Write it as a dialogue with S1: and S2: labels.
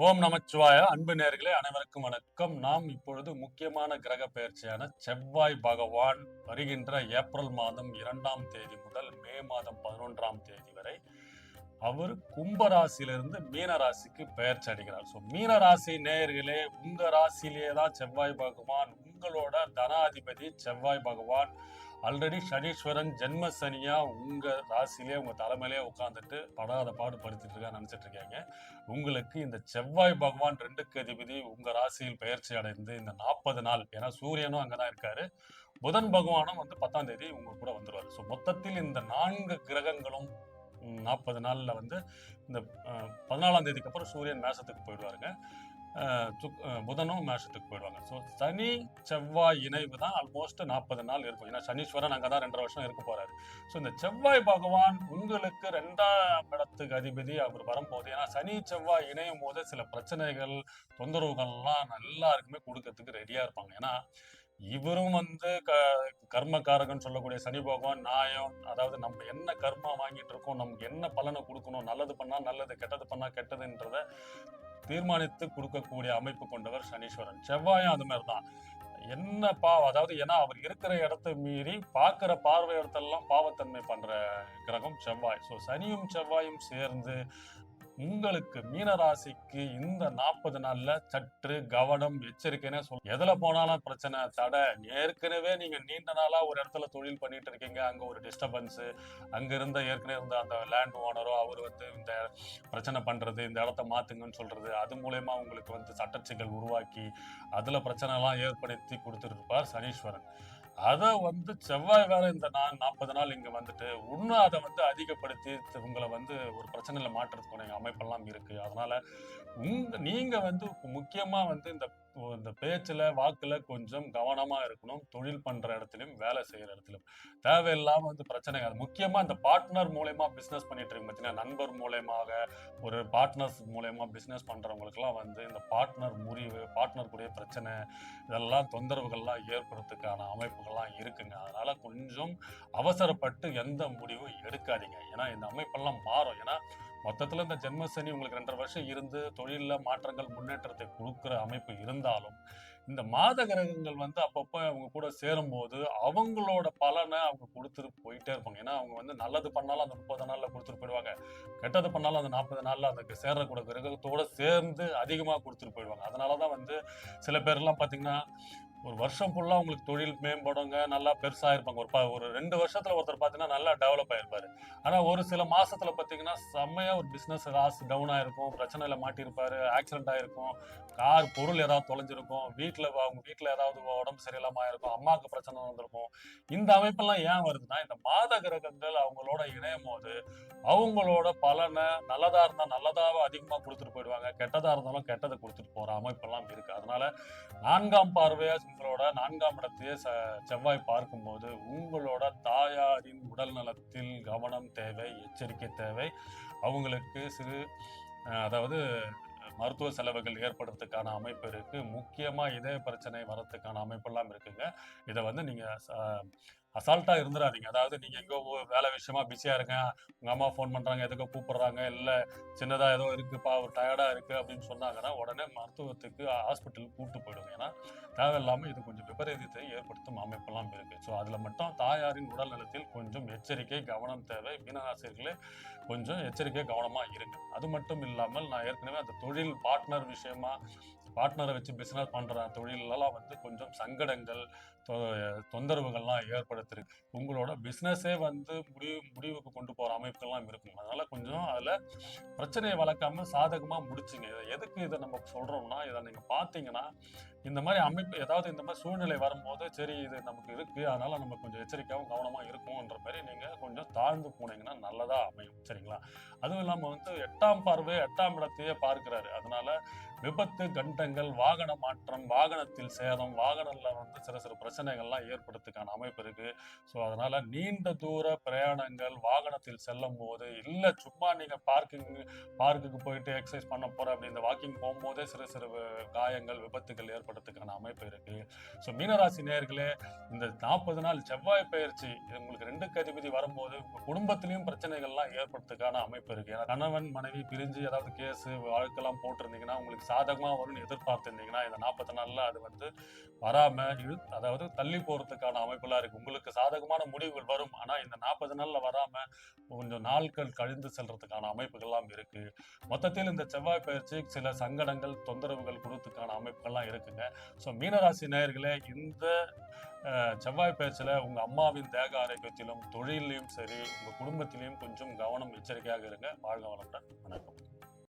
S1: ஓம் நமச்சிவாய. அன்பு நேயர்களே அனைவருக்கும் வணக்கம். நாம் இப்பொழுது முக்கியமான கிரக பெயர்ச்சியான செவ்வாய் பகவான் வருகின்ற ஏப்ரல் மாதம் 2ஆம் தேதி முதல் மே மாதம் 11ஆம் தேதி வரை அவர் கும்பராசியிலிருந்து மீன ராசிக்கு பெயர்ச்சி அடைகிறார். மீன ராசி நேயர்களே, உங்க ராசியிலேயே தான் செவ்வாய் பகவான், உங்களோட தனாதிபதி செவ்வாய் பகவான். ஆல்ரெடி சனீஸ்வரன் ஜென்ம சனியா உங்க ராசியிலே உங்க தலைமையிலே உட்காந்துட்டு படாத பாடு படுத்திட்டு இருக்கா நினைச்சிட்டு இருக்கீங்க. உங்களுக்கு இந்த செவ்வாய் பகவான் 2க்கு அதிபதி உங்க ராசியில் பெயர்ச்சி அடைந்து இந்த 40 நாள், ஏன்னா சூரியனும் அங்கதான் இருக்காரு, புதன் பகவானும் 10ஆம் தேதி உங்க கூட வந்துருவாரு. மொத்தத்தில் இந்த 4 கிரகங்களும் 40 நாள்ல இந்த 14ஆம் தேதிக்கு அப்புறம் சூரியன் மேஷத்துக்கு போயிடுவாருங்க. புதனும் மேஷத்துக்கு போயிடுவாங்க. சனி செவ்வாய் இணைவு தான் ஆல்மோஸ்ட் 40 நாள் இருக்கும். ஏன்னா சனீஸ்வரன் அங்கதான் 2.5 வருஷம் இருக்க போறாரு. இந்த செவ்வாய் பகவான் உங்களுக்கு 2ஆம் இடத்துக்கு அதிபதி அவர் வரும்போது, ஏன்னா சனி செவ்வாய் இணையும் போது சில பிரச்சனைகள், தொந்தரவுகள்லாம் எல்லாருக்குமே கொடுக்கறதுக்கு ரெடியா இருப்பாங்க. ஏன்னா இவரும் கர்மகாரகன் சொல்லக்கூடிய சனி பகவான் நியாயம், அதாவது நம்ம என்ன கர்மா வாங்கிட்டு இருக்கோம், நமக்கு என்ன பலனை கொடுக்கணும், நல்லது பண்ணா நல்லது, கெட்டது பண்ணா கெட்டதுன்றத தீர்மானித்து கொடுக்கக்கூடிய அமைப்பு கொண்டவர் சனீஸ்வரன். செவ்வாயும் அது மாதிரிதான். என்ன அதாவது ஏன்னா அவர் இருக்கிற இடத்தை மீறி பார்க்கிற பார்வை இடத்தெல்லாம் பாவத்தன்மை பண்ற கிரகம் செவ்வாய். சனியும் செவ்வாயும் சேர்ந்து உங்களுக்கு மீன ராசிக்கு இந்த 40 நாள்ல சற்று கவனம், எச்சரிக்கைன்னு எதுல போனாலும் பிரச்சனை, தடை. ஏற்கனவே நீங்க நீண்ட நாளா ஒரு இடத்துல தொழில் பண்ணிட்டு இருக்கீங்க, அங்க ஒரு டிஸ்டர்பன்ஸ், அங்க ஏற்கனவே இருந்த அந்த லேண்ட் ஓனரோ அவர் இந்த பிரச்சனை பண்றது, இந்த இடத்த மாத்துங்கன்னு சொல்றது, அது மூலயமா உங்களுக்கு சட்டச்சிக்கல் உருவாக்கி அதுல பிரச்சனை எல்லாம் ஏற்படுத்தி கொடுத்துட்டு இருப்பார் சனீஸ்வரன். அதை செவ்வாய் வேற இந்த 40 நாள் இங்க வந்துட்டு இன்னும் அதை அதிகப்படுத்தி உங்களை ஒரு பிரச்சனையில மாற்றுறதுக்கு அமைப்பெல்லாம் இருக்கு. அதனால நீங்க முக்கியமா இந்த இந்த பேச்சுல வாக்குல கொஞ்சம் கவனமா இருக்கணும். தொழில் பண்ற இடத்துலயும் வேலை செய்யற இடத்துலயும் தேவையில்லாம பிரச்சனை. முக்கியமா இந்த பார்ட்னர் மூலயமா பிசினஸ் பண்ணிட்டு இருக்கு பார்த்தீங்கன்னா, நண்பர் மூலயமாக ஒரு பார்ட்னர்ஸ் மூலயமா பிசினஸ் பண்றவங்களுக்கு எல்லாம் இந்த பார்ட்னர் முறிவு, பார்ட்னர் கூடிய பிரச்சனை, இதெல்லாம் தொந்தரவுகள்லாம் ஏற்படுறதுக்கான அமைப்புகள்லாம் இருக்குங்க. அதனால கொஞ்சம் அவசரப்பட்டு எந்த முடிவும் எடுக்காதீங்க. ஏன்னா இந்த அமைப்பெல்லாம் மாறும். ஏன்னா மொத்தத்துல இந்த ஜென்ம சனி உங்களுக்கு 2.5 வருஷம் இருந்து தொழில மாற்றங்கள், முன்னேற்றத்தை கொடுக்குற அமைப்பு இருந்தாலும், இந்த மாத கிரகங்கள் அப்பப்ப அவங்க கூட சேரும்போது அவங்களோட பலனை அவங்க கொடுத்துட்டு போயிட்டே இருப்பாங்க. ஏன்னா அவங்க நல்லது பண்ணாலும் அந்த 30 நாள்ல கொடுத்துட்டு போயிடுவாங்க, கெட்டது பண்ணாலும் அந்த 40 நாள்ல அந்த சேர்றக்கூட கிரகத்தோட சேர்ந்து அதிகமா கொடுத்துட்டு போயிடுவாங்க. அதனாலதான் சில பேர்லாம் பாத்தீங்கன்னா ஒரு வருஷம் ஃபுல்லா உங்களுக்கு தொழில் மேம்படுங்க, நல்லா பெருசா இருப்பாங்க. ஒரு 2 வருஷத்துல ஒருத்தர் பாத்தீங்கன்னா நல்லா டெவலப் ஆயிருப்பாரு. ஆனா ஒரு சில மாசத்துல பாத்தீங்கன்னா செம்மையா ஒரு பிசினஸ் லாஸ் டவுன் ஆயிருக்கும், பிரச்சனையில மாட்டியிருப்பாரு, ஆக்சிடென்ட் ஆயிருக்கும், கார் பொருள் ஏதாவது தொலைஞ்சிருக்கும், அவங்க வீட்டுல ஏதாவது உடம்பு சரியில்லாம ஆயிருக்கும், அம்மாவுக்கு பிரச்சனை வந்திருக்கும். இந்த அமைப்பெல்லாம் ஏன் வருதுன்னா, இந்த மாத கிரகங்கள் அவங்களோட இணையும் போது அவங்களோட பலனை நல்லதா இருந்தா நல்லதாவே அதிகமா கொடுத்துட்டு போயிடுவாங்க, கெட்டதா இருந்தாலும் கெட்டதை கொடுத்துட்டு போற அமைப்பெல்லாம் இருக்கு. அதனால 4ஆம் பார்வையா உங்களோட 4ஆம் இடத்தையே செவ்வாய் பார்க்கும்போது உங்களோட தாயாரின் உடல் நலத்தில் கவனம் தேவை, எச்சரிக்கை தேவை. அவங்களுக்கு அதாவது மருத்துவ செலவுகள் ஏற்படுறதுக்கான அமைப்பு இருக்கு. முக்கியமா இதய பிரச்சனை வரதுக்கான அமைப்பெல்லாம் இருக்குங்க. இதை நீங்க அசால்ட்டா இருந்துடாதீங்க. அதாவது நீங்க எங்கோ வேலை விஷயமா பிஸியா இருங்க, உங்க அம்மா ஃபோன் பண்றாங்க, எதுக்கோ கூப்பிடுறாங்க, இல்ல சின்னதா ஏதோ இருக்குப்பா, ஒரு டயர்டா இருக்கு அப்படின்னு சொன்னாங்கன்னா உடனே மருத்துவத்துக்கு ஹாஸ்பிட்டலுக்கு கூப்பிட்டு போயிடுங்க. ஏன்னா தேவையில்லாம இது கொஞ்சம் விபரீதத்தை ஏற்படுத்தும் அமைப்பெல்லாம் இருக்கு. அதுல மட்டும் தாயாரின் உடல் நலத்தில் கொஞ்சம் எச்சரிக்கை, கவனம் தேவை. மீனராசிரியர்களே கொஞ்சம் எச்சரிக்கை, கவனமா இருங்க. அது மட்டும் இல்லாமல் நான் ஏற்கனவே அந்த தொழில் பார்ட்னர் விஷயமா, பார்ட்னரை வச்சு பிசினஸ் பண்ற தொழிலெல்லாம் கொஞ்சம் சங்கடங்கள், தொந்தரவுகள்லாம் ஏற்படுத்திருக்கு. உங்களோட பிசினஸே முடிவுக்கு கொண்டு போற அமைப்புகள்லாம் இருக்கும். அதனால கொஞ்சம் அதுல பிரச்சனையை வளர்க்காம சாதகமா முடிச்சுங்க. எதுக்கு இதை நம்ம சொல்றோம்னா, இதை நீங்க பாத்தீங்கன்னா இந்த மாதிரி அமைப்பு, ஏதாவது இந்த மாதிரி சூழ்நிலை வரும்போது சரி இது நமக்கு இருக்கு, அதனால நம்ம கொஞ்சம் எச்சரிக்கையாகவும் கவனமா இருக்கும்ன்ற மாதிரி நீங்க கொஞ்சம் தாழ்ந்து போனீங்கன்னா நல்லதா அமையும். சரிங்களா? அதுவும் இல்லாம 8ஆம் பார்வை 8ஆம் இடத்தையே பார்க்கிறாரு. அதனால விபத்து, கண்டங்கள், வாகன மாற்றம், வாகனத்தில் சேதம், வாகனம்ல சில சில பிரச்சனைகள்லாம் ஏற்படுறதுக்கான அமைப்பு இருக்கு. அதனால நீண்ட தூர பிரயாணங்கள் வாகனத்தில் செல்லும் போது, இல்ல சும்மா நீங்க பார்க்குக்கு போயிட்டு எக்ஸசைஸ் பண்ண போற அப்படி இந்த வாக்கிங் போகும்போதே சிறு சிறு காயங்கள், விபத்துகள் ஏற்படுறதுக்கான அமைப்பு இருக்கு. மீனராசி நேயர்களே, இந்த 40 நாள் செவ்வாய் பயிற்சி உங்களுக்கு 2க்கு அதிபதி வரும்போது உங்க குடும்பத்திலையும் பிரச்சனைகள்லாம் ஏற்படுறதுக்கான அமைப்பு வாய்ப்பு இருக்கு. ஏன்னா கணவன் மனைவி பிரிஞ்சு ஏதாவது கேஸ் வழக்கெல்லாம் போட்டிருந்தீங்கன்னா உங்களுக்கு சாதகமா வரும்னு எதிர்பார்த்திருந்தீங்கன்னா இந்த 40 நாள்ல அது வந்து வராம அதாவது தள்ளி போறதுக்கான அமைப்புலாம் இருக்கு. உங்களுக்கு சாதகமான முடிவுகள் வரும். ஆனா இந்த 40 நாள்ல வராம கொஞ்சம் நாட்கள் கழிந்து செல்றதுக்கான அமைப்புகள்லாம் இருக்கு. மொத்தத்தில் இந்த செவ்வாய் பயிற்சி சில சங்கடங்கள், தொந்தரவுகள் கொடுத்துக்கான அமைப்புகள்லாம் இருக்குங்க. ஸோ மீனராசி நேயர்களே, இந்த செவ்வாய் பயிற்சியில உங்க அம்மாவின் தேக ஆரோக்கியத்திலும், தொழிலையும் சரி, உங்க குடும்பத்திலையும் கொஞ்சம் கவனம் எச்சரிக்கையாக இருங்க. வாழ்க வளமுடன். வணக்கம்.